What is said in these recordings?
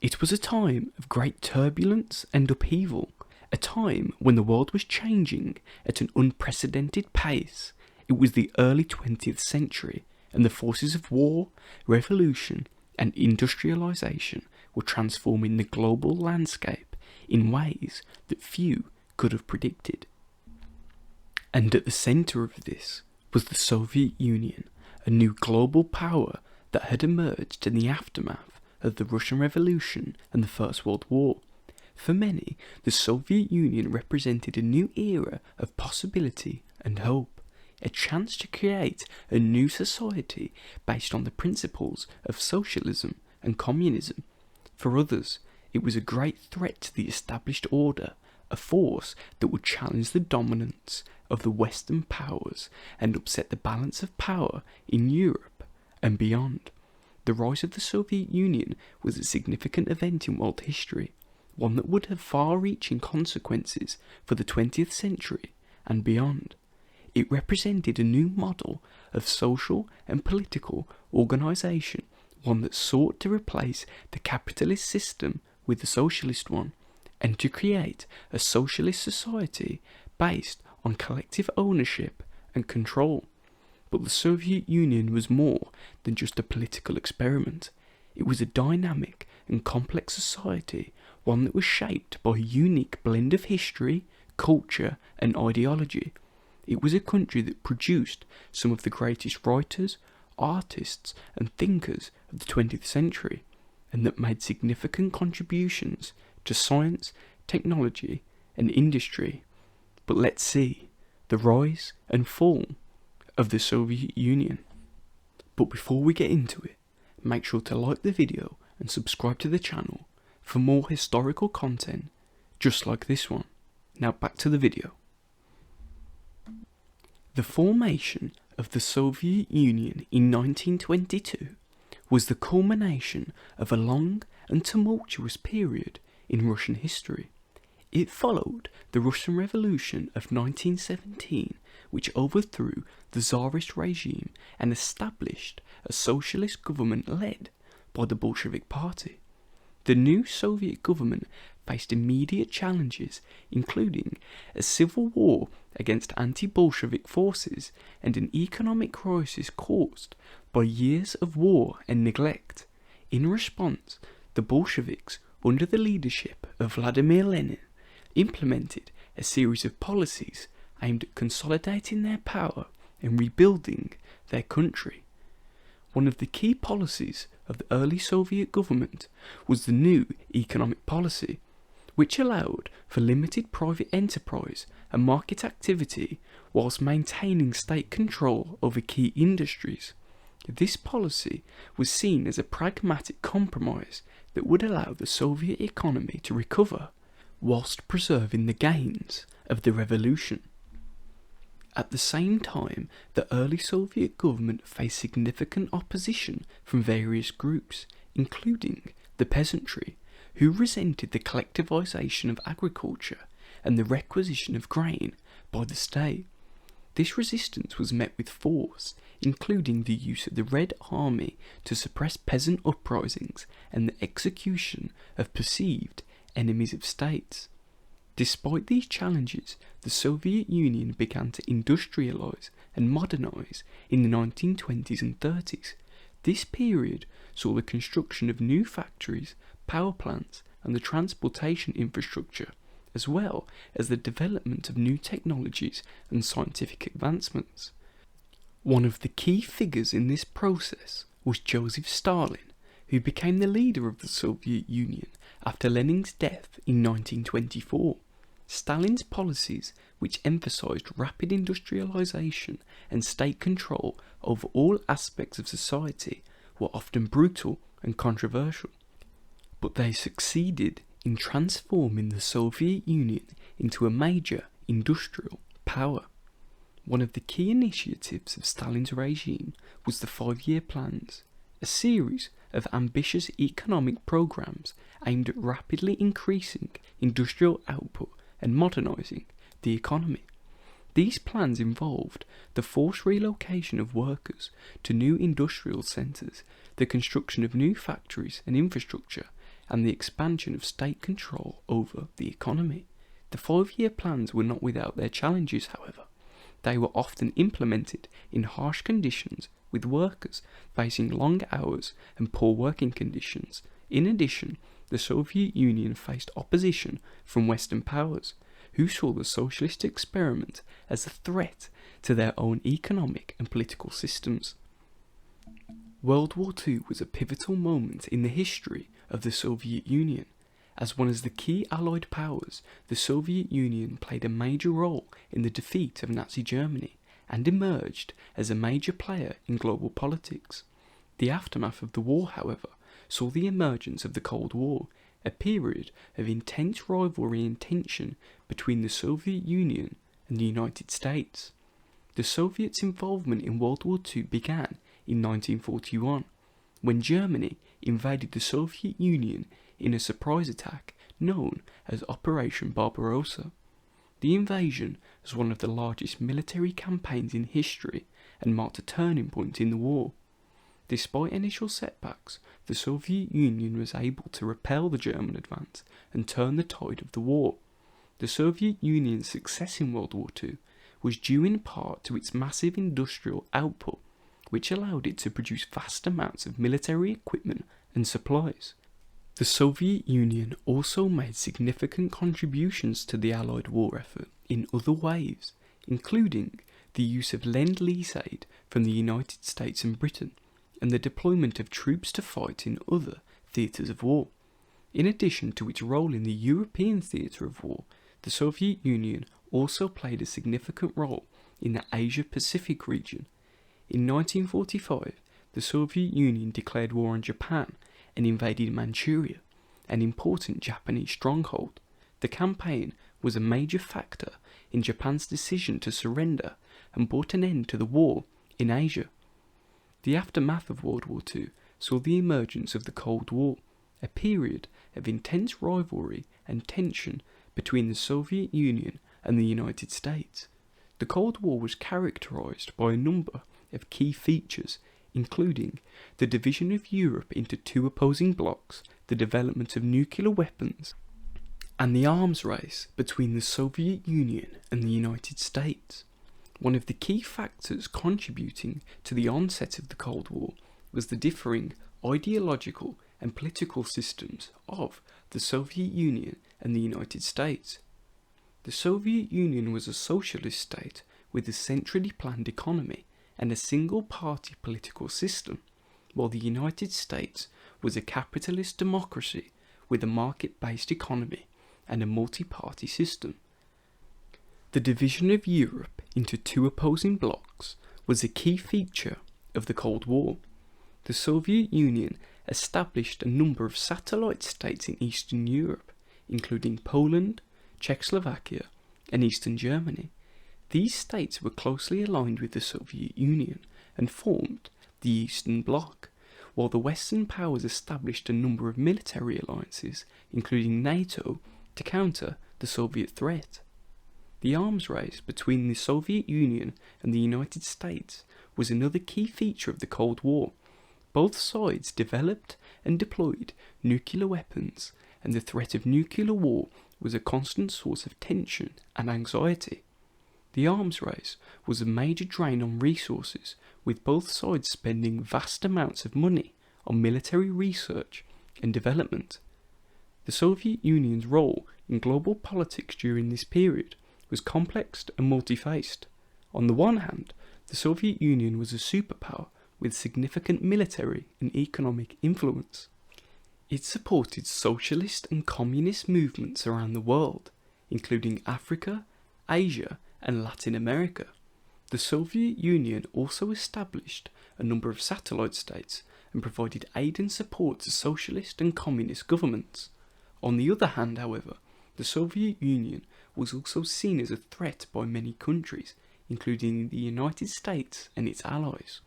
It was a time of great turbulence and upheaval, a time when the world was changing at an unprecedented pace. It was the early 20th century, and the forces of war, revolution, and industrialization were transforming the global landscape in ways that few could have predicted. And at the centre of this was the Soviet Union, a new global power that had emerged in the aftermath of the Russian Revolution and the First World War. For many, the Soviet Union represented a new era of possibility and hope, a chance to create a new society based on the principles of socialism and communism. For others, it was a great threat to the established order, a force that would challenge the dominance of the Western powers and upset the balance of power in Europe and beyond. The rise of the Soviet Union was a significant event in world history, one that would have far-reaching consequences for the 20th century and beyond. It represented a new model of social and political organisation, one that sought to replace the capitalist system with the socialist one, and to create a socialist society based on collective ownership and control. But the Soviet Union was more than just a political experiment. It was a dynamic and complex society, one that was shaped by a unique blend of history, culture, and ideology. It was a country that produced some of the greatest writers, artists, and thinkers of the 20th century, and that made significant contributions to science, technology, and industry. But let's see the rise and fall of the Soviet Union. But before we get into it, make sure to like the video and subscribe to the channel for more historical content just like this one. Now back to the video. The formation of the Soviet Union in 1922 was the culmination of a long and tumultuous period in Russian history. It followed the Russian Revolution of 1917, which overthrew the Tsarist regime and established a socialist government led by the Bolshevik Party. The new Soviet government faced immediate challenges, including a civil war against anti-Bolshevik forces and an economic crisis caused by years of war and neglect. In response, the Bolsheviks, under the leadership of Vladimir Lenin, implemented a series of policies aimed at consolidating their power and rebuilding their country. One of the key policies of the early Soviet government was the new economic policy, which allowed for limited private enterprise and market activity whilst maintaining state control over key industries. This policy was seen as a pragmatic compromise that would allow the Soviet economy to recover whilst preserving the gains of the revolution. At the same time, the early Soviet government faced significant opposition from various groups, including the peasantry, who resented the collectivization of agriculture and the requisition of grain by the state. This resistance was met with force, including the use of the Red Army to suppress peasant uprisings and the execution of perceived enemies of states. Despite these challenges, the Soviet Union began to industrialize and modernize in the 1920s and 30s. This period saw the construction of new factories, power plants, and the transportation infrastructure, as well as the development of new technologies and scientific advancements. One of the key figures in this process was Joseph Stalin, who became the leader of the Soviet Union after Lenin's death in 1924. Stalin's policies, which emphasized rapid industrialization and state control over all aspects of society, were often brutal and controversial. But they succeeded in transforming the Soviet Union into a major industrial power. One of the key initiatives of Stalin's regime was the 5-year plans, a series of ambitious economic programs aimed at rapidly increasing industrial output and modernizing the economy. These plans involved the forced relocation of workers to new industrial centres, the construction of new factories and infrastructure, and the expansion of state control over the economy. The 5-year plans were not without their challenges, however. They were often implemented in harsh conditions, with workers facing long hours and poor working conditions. In addition, the Soviet Union faced opposition from Western powers, who saw the socialist experiment as a threat to their own economic and political systems. World War II was a pivotal moment in the history of the Soviet Union. As one of the key Allied powers, the Soviet Union played a major role in the defeat of Nazi Germany and emerged as a major player in global politics. The aftermath of the war, however, saw the emergence of the Cold War, a period of intense rivalry and tension between the Soviet Union and the United States. The Soviets' involvement in World War II began in 1941, when Germany invaded the Soviet Union in a surprise attack known as Operation Barbarossa. The invasion was one of the largest military campaigns in history and marked a turning point in the war. Despite initial setbacks, the Soviet Union was able to repel the German advance and turn the tide of the war. The Soviet Union's success in World War II was due in part to its massive industrial output, which allowed it to produce vast amounts of military equipment and supplies. The Soviet Union also made significant contributions to the Allied war effort in other ways, including the use of Lend-Lease aid from the United States and Britain, and the deployment of troops to fight in other theatres of war. In addition to its role in the European theatre of war, the Soviet Union also played a significant role in the Asia-Pacific region. In 1945, the Soviet Union declared war on Japan and invaded Manchuria, an important Japanese stronghold. The campaign was a major factor in Japan's decision to surrender and brought an end to the war in Asia. The aftermath of World War II saw the emergence of the Cold War, a period of intense rivalry and tension between the Soviet Union and the United States. The Cold War was characterized by a number of key features, including the division of Europe into two opposing blocs, the development of nuclear weapons, and the arms race between the Soviet Union and the United States. One of the key factors contributing to the onset of the Cold War was the differing ideological and political systems of the Soviet Union and the United States. The Soviet Union was a socialist state with a centrally planned economy and a single-party political system, while the United States was a capitalist democracy with a market-based economy and a multi-party system. The division of Europe into two opposing blocs was a key feature of the Cold War. The Soviet Union established a number of satellite states in Eastern Europe, including Poland, Czechoslovakia, and Eastern Germany. These states were closely aligned with the Soviet Union and formed the Eastern Bloc, while the Western powers established a number of military alliances, including NATO, to counter the Soviet threat. The arms race between the Soviet Union and the United States was another key feature of the Cold War. Both sides developed and deployed nuclear weapons, and the threat of nuclear war was a constant source of tension and anxiety. The arms race was a major drain on resources, with both sides spending vast amounts of money on military research and development. The Soviet Union's role in global politics during this period was complex and multi-faced. On the one hand, the Soviet Union was a superpower with significant military and economic influence. It supported socialist and communist movements around the world, including Africa, Asia, and Latin America. The Soviet Union also established a number of satellite states and provided aid and support to socialist and communist governments. On the other hand, however, the Soviet Union was also seen as a threat by many countries, including the United States and its allies.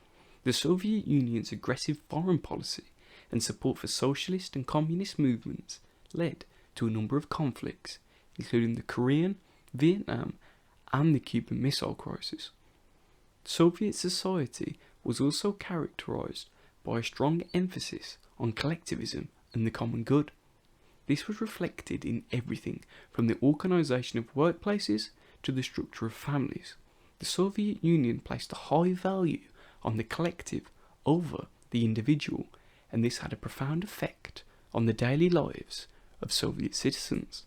The Soviet Union's aggressive foreign policy and support for socialist and communist movements led to a number of conflicts, including the Korean, Vietnam, and the Cuban Missile Crisis. Soviet society was also characterized by a strong emphasis on collectivism and the common good. This was reflected in everything from the organisation of workplaces to the structure of families. The Soviet Union placed a high value on the collective over the individual, and this had a profound effect on the daily lives of Soviet citizens.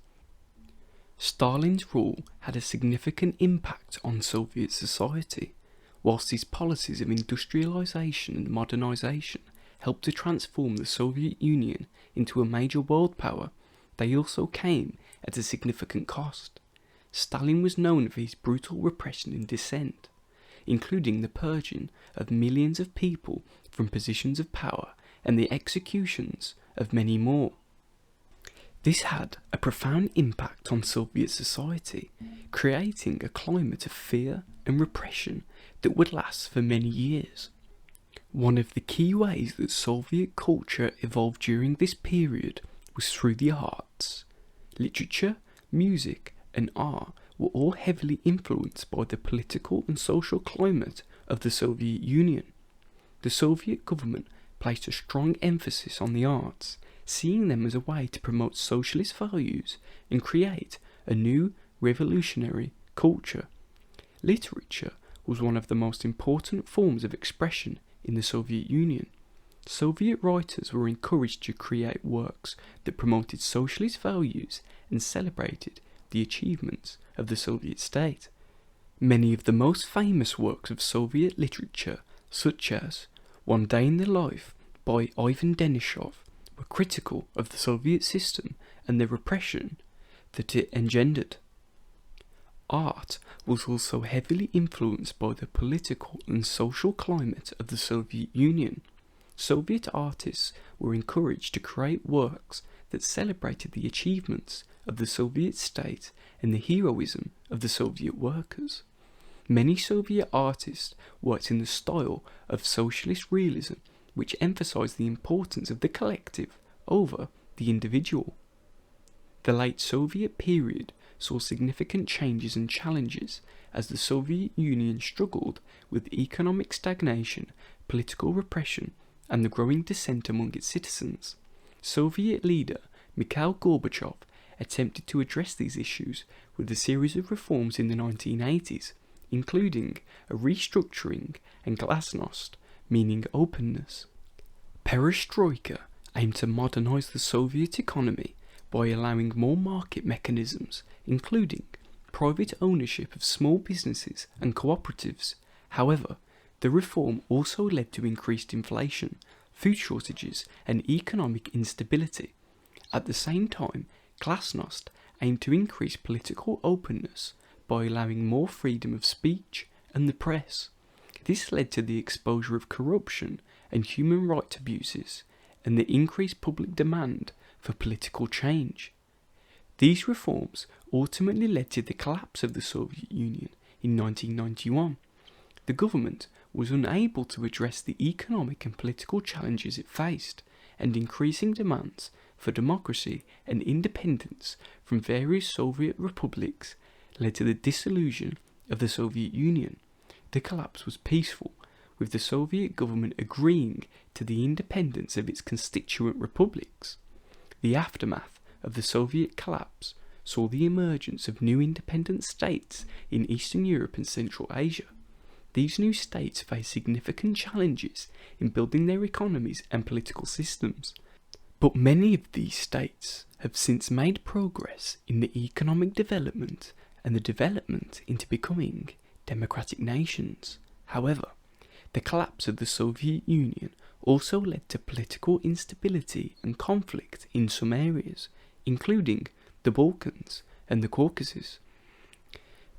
Stalin's rule had a significant impact on Soviet society. Whilst his policies of industrialisation and modernisation helped to transform the Soviet Union into a major world power, they also came at a significant cost. Stalin was known for his brutal repression and dissent, including the purging of millions of people from positions of power and the executions of many more. This had a profound impact on Soviet society, creating a climate of fear and repression that would last for many years. One of the key ways that Soviet culture evolved during this period was through the arts. Literature, music, and art were all heavily influenced by the political and social climate of the Soviet Union. The Soviet government placed a strong emphasis on the arts, seeing them as a way to promote socialist values and create a new revolutionary culture. Literature was one of the most important forms of expression in the Soviet Union. Soviet writers were encouraged to create works that promoted socialist values and celebrated the achievements of the Soviet state. Many of the most famous works of Soviet literature, such as One Day in the Life by Ivan Denisov, were critical of the Soviet system and the repression that it engendered. Art was also heavily influenced by the political and social climate of the Soviet Union. Soviet artists were encouraged to create works that celebrated the achievements of the Soviet state and the heroism of the Soviet workers. Many Soviet artists worked in the style of socialist realism, which emphasized the importance of the collective over the individual. The late Soviet period saw significant changes and challenges as the Soviet Union struggled with economic stagnation, political repression, and the growing dissent among its citizens. Soviet leader Mikhail Gorbachev attempted to address these issues with a series of reforms in the 1980s, including a restructuring and glasnost, meaning openness. Perestroika aimed to modernize the Soviet economy by allowing more market mechanisms, including private ownership of small businesses and cooperatives. However, the reform also led to increased inflation, food shortages, and economic instability. At the same time, glasnost aimed to increase political openness by allowing more freedom of speech and the press. This led to the exposure of corruption and human rights abuses, and the increased public demand for political change. These reforms ultimately led to the collapse of the Soviet Union in 1991. The government was unable to address the economic and political challenges it faced, and increasing demands for democracy and independence from various Soviet republics led to the dissolution of the Soviet Union. The collapse was peaceful, with the Soviet government agreeing to the independence of its constituent republics. The aftermath of the Soviet collapse saw the emergence of new independent states in Eastern Europe and Central Asia. These new states faced significant challenges in building their economies and political systems, but many of these states have since made progress in the economic development and the development into becoming democratic nations. However, the collapse of the Soviet Union also led to political instability and conflict in some areas, including the Balkans and the Caucasus.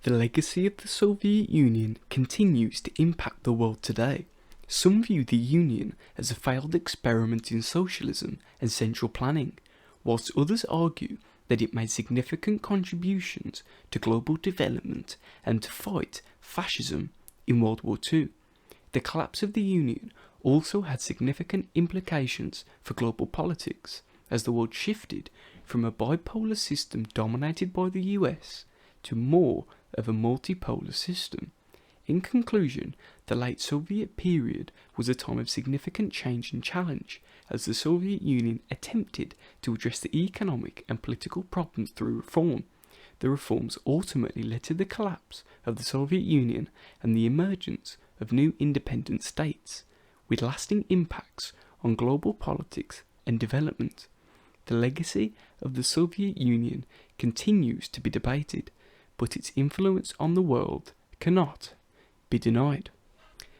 The legacy of the Soviet Union continues to impact the world today. Some view the Union as a failed experiment in socialism and central planning, whilst others argue that it made significant contributions to global development and to fight fascism in World War II. The collapse of the Union also had significant implications for global politics, as the world shifted from a bipolar system dominated by the US to more of a multipolar system. In conclusion, the late Soviet period was a time of significant change and challenge as the Soviet Union attempted to address the economic and political problems through reform. The reforms ultimately led to the collapse of the Soviet Union and the emergence of new independent states, with lasting impacts on global politics and development. The legacy of the Soviet Union continues to be debated, but its influence on the world cannot be denied.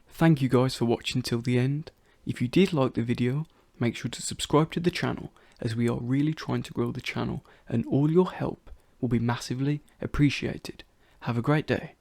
Thank you guys for watching till the end. If you did like the video, make sure to subscribe to the channel, as we are really trying to grow the channel and all your help will be massively appreciated. Have a great day.